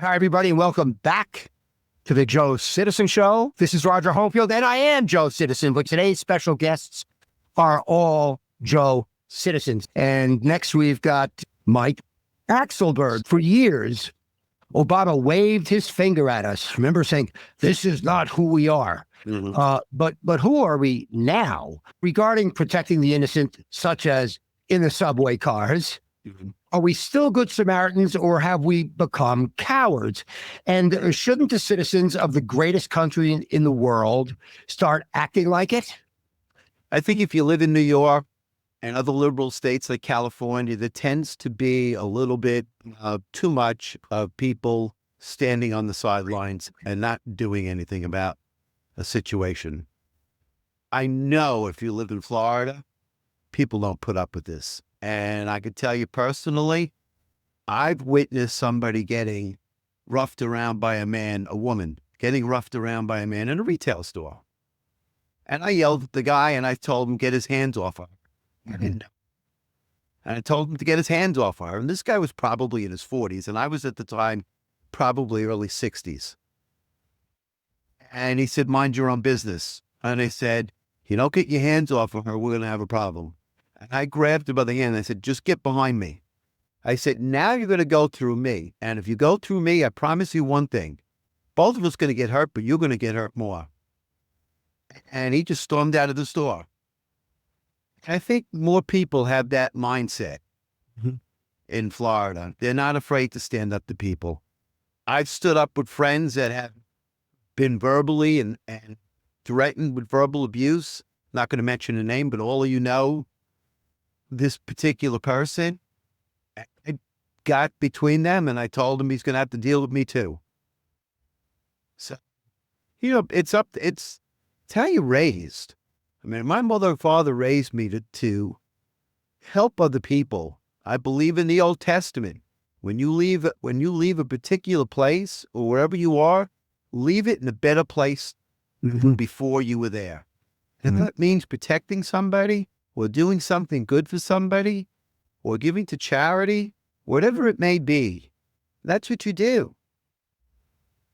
Hi, everybody, and welcome back to the Joe Citizen Show. This is Roger Homefield, and I am Joe Citizen, but today's special guests are all Joe Citizens. And next we've got Mike Axelberd. For years, Obama waved his finger at us. Remember saying, this is not who we are. But who are we now regarding protecting the innocent, such as in the subway cars? Are we still good Samaritans, or have we become cowards? And shouldn't the citizens of the greatest country in the world start acting like it? I think if you live in New York and other liberal states like California, there tends to be a little bit too much of people standing on the sidelines and not doing anything about a situation. I know if you live in Florida, people don't put up with this. And I could tell you personally, I've witnessed somebody getting roughed around by a woman getting roughed around by a man in a retail store. And I yelled at the guy and I told him, get his hands off her. I didn't know. And I told him to get his hands off her. And this guy was probably in his 40s. And I was at the time, probably early 60s. And he said, mind your own business. And I said, you don't get your hands off of her, we're going to have a problem. And I grabbed him by the hand and I said, just get behind me. I said, now you're going to go through me. And if you go through me, I promise you one thing. Both of us going to get hurt, but you're going to get hurt more. And he just stormed out of the store. I think more people have that mindset in Florida. They're not afraid to stand up to people. I've stood up with friends that have been verbally and threatened with verbal abuse. Not going to mention a name, but all of you know this particular person. I got between them and I told him he's going to have to deal with me too. So, it's how you're raised. I mean, my mother and father raised me to help other people. I believe in the Old Testament. When you leave a particular place or wherever you are, leave it in a better place before you were there. And that means protecting somebody or doing something good for somebody or giving to charity, whatever it may be. That's what you do.